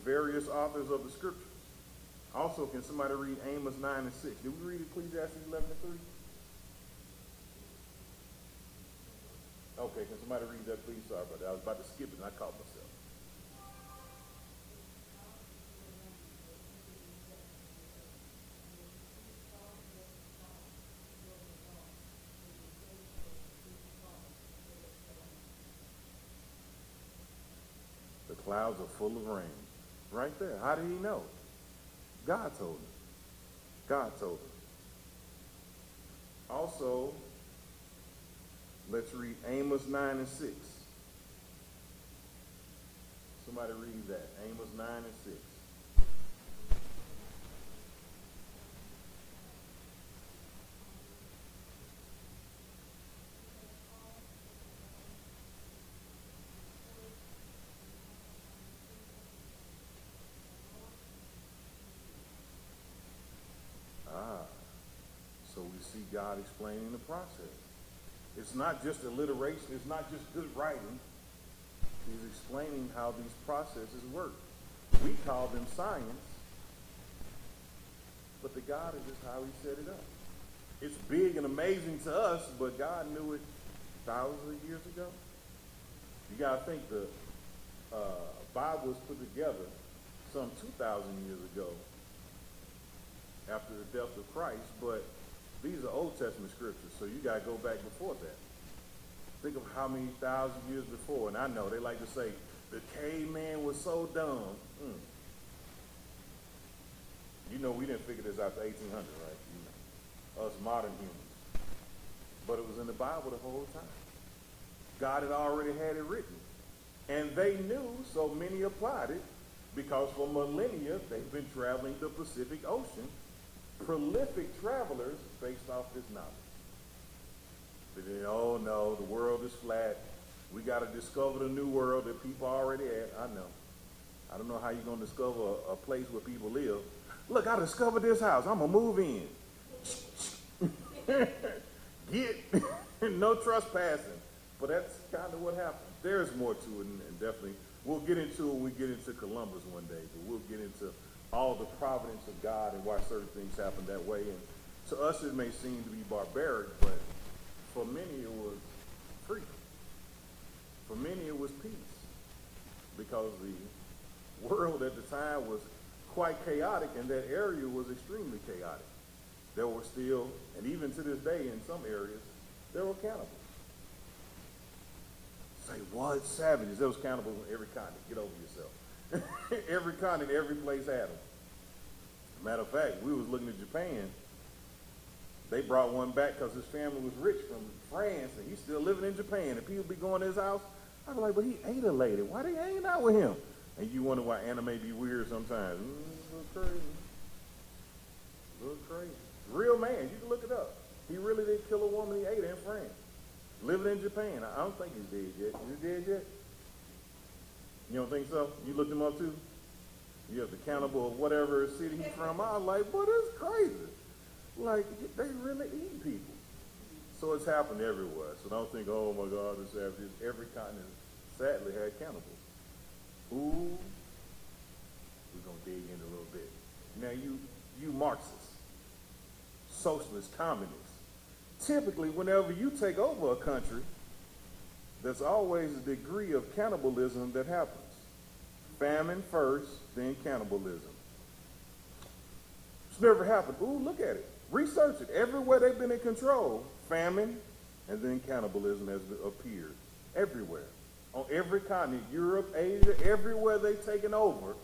various authors of the scriptures. Also, can somebody read Amos 9 and 6? Did we read Ecclesiastes 11 and 3? Okay, can somebody read that, please? Sorry about that. I was about to skip it and I caught myself. The clouds are full of rain. Right there. How did he know? God told him. God told him. Also, let's read Amos 9 and 6. Somebody read that. Amos 9 and 6. So we see God explaining the process. It's not just alliteration. It's not just good writing. He's explaining how these processes work. We call them science, but to God is just how he set it up. It's big and amazing to us, but God knew it thousands of years ago. You got to think the Bible was put together some 2,000 years ago after the death of Christ, but these are Old Testament scriptures, so you got to go back before that. Think of how many thousand years before, and I know they like to say, the caveman was so dumb. You know we didn't figure this out to 1800, right? You know, us modern humans. But it was in the Bible the whole time. God had already had it written. And they knew, so many applied it, because for millennia they've been traveling the Pacific Ocean, prolific travelers based off this knowledge. But then, oh no, the world is flat. We got to discover the new world that people already at. I know. I don't know how you're going to discover a place where people live. Look, I discovered this house. I'm going to move in. Get no trespassing. But that's kind of what happened. There's more to it, and definitely we'll get into it when we get into Columbus one day. But we'll get into all the providence of God and why certain things happen that way. And to us it may seem to be barbaric, but for many it was freedom. For many it was peace. Because the world at the time was quite chaotic, and that area was extremely chaotic. There were still, and even to this day in some areas, there were cannibals. Say, what? Savages. There was cannibals in every continent. Get over yourself. Every continent, every place had them. Matter of fact, we was looking at Japan. They brought one back because his family was rich from France, and he's still living in Japan. And people be going to his house. I was like, but he ate a lady. Why they hanging out with him? And you wonder why anime be weird sometimes. A little crazy. A little crazy. Real man. You can look it up. He really did kill a woman he ate in France. Living in Japan. I don't think he's dead yet. Is he dead yet? You don't think so? You looked him up too? You have the cannibal of whatever city he's from. I was like, boy, that's crazy. Like, they really eat people. So it's happened everywhere. So don't think, oh my God, the savages. Every continent sadly had cannibals. Ooh, we're going to dig in a little bit. Now, you Marxists, socialists, communists, typically whenever you take over a country, there's always a degree of cannibalism that happens. Famine first, then cannibalism. It's never happened. Ooh, look at it. Research it. Everywhere they've been in control, famine and then cannibalism has appeared. Everywhere. On every continent, Europe, Asia, everywhere they've taken over,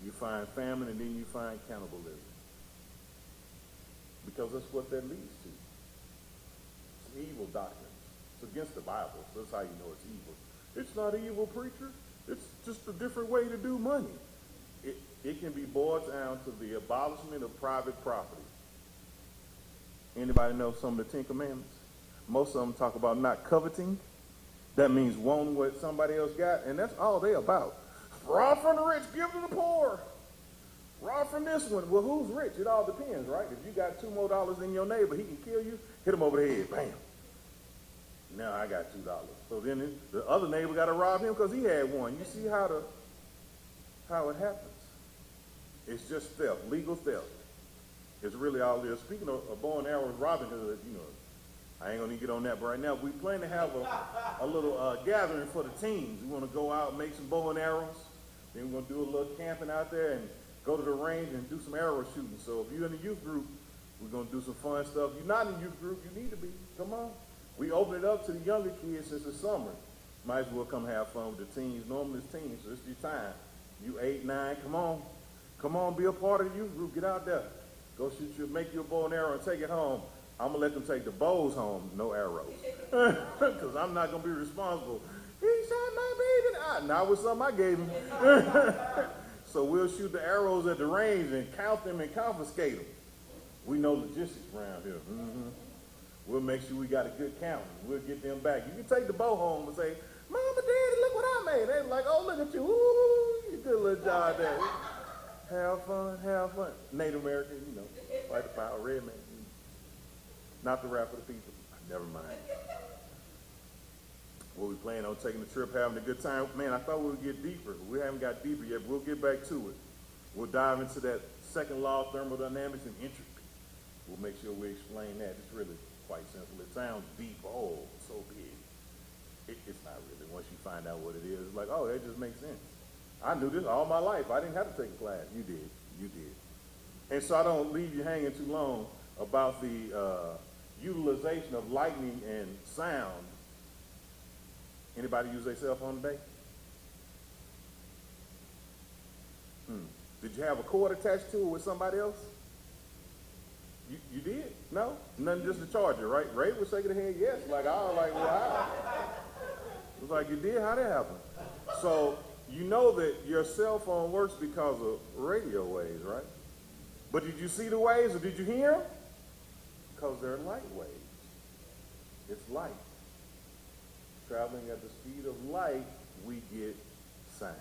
you find famine and then you find cannibalism. Because that's what that leads to. It's an evil doctrine. It's against the Bible. So that's how you know it's evil. It's not evil, preacher. It's just a different way to do money. It can be boiled down to the abolishment of private property. Anybody know some of the 10 Commandments? Most of them talk about not coveting. That means wanting what somebody else got, and that's all they about. Rob from the rich, give to the poor. Rob from this one. Well, who's rich? It all depends, right? If you got $2 more than your neighbor, he can kill you. Hit him over the head. Bam. Now I got $2. So then the other neighbor got to rob him because he had one. You see how it happens. It's just theft, legal theft. It's really all there. Speaking of bow and arrows, Robin Hood, I ain't gonna get on that, but right now we plan to have a little gathering for the teens. We want to go out and make some bow and arrows. Then we're gonna do a little camping out there and go to the range and do some arrow shooting. So if you're in the youth group, we're gonna do some fun stuff. You're not in the youth group, you need to be. Come on. We open it up to the younger kids since it's summer. Might as well come have fun with the teens. Normally it's teens, so it's your time. You 8, 9, come on. Come on, be a part of the youth group. Get out there. Go make your bow and arrow and take it home. I'm going to let them take the bows home, no arrows. Because I'm not going to be responsible. He shot my baby. Not with something I gave him. So we'll shoot the arrows at the range and count them and confiscate them. We know logistics around here. We'll make sure we got a good count. We'll get them back. You can take the bow home and say, Mama, Daddy, look what I made. They're like, oh, look at you. Ooh, you good little job there. Have fun, have fun. Native American, fight the power, red man. Not the rap for the people. Never mind. What we plan on taking the trip, having a good time. Man, I thought we would get deeper. We haven't got deeper yet, but we'll get back to it. We'll dive into that second law of thermodynamics and entropy. We'll make sure we explain that. It's really quite simple. It sounds deep, so big. It's not really. Once you find out what it is, it's like, oh, that just makes sense. I knew this all my life. I didn't have to take a class. You did. You did. And so I don't leave you hanging too long about the utilization of lightning and sound. Anybody use their cell phone today? Did you have a cord attached to it with somebody else? You did? No? Nothing, just the charger, right? Ray was shaking her head yes. Like, I was like, well, how? It was like, you did? How'd that happen? So you know that your cell phone works because of radio waves, right? But did you see the waves or did you hear them? Because they're light waves. It's light. Traveling at the speed of light, we get sound.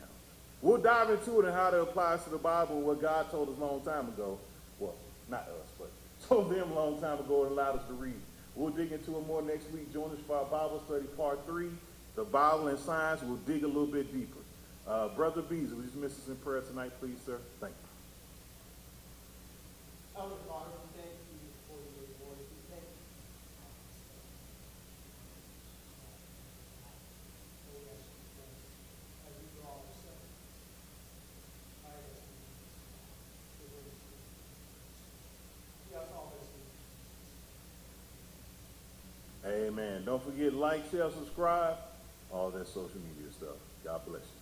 We'll dive into it and how it applies to the Bible, what God told us a long time ago. Well, not us, but told them a long time ago and allowed us to read. We'll dig into it more next week. Join us for our Bible study, part 3. The Bible and science. We'll dig a little bit deeper. Brother Beasley, would you dismiss us in prayer tonight, please, sir? Thank you. Heavenly Father, we thank you for your voice. We thank you. As we draw ourselves, Amen. Don't forget, like, share, subscribe, all that social media stuff. God bless you.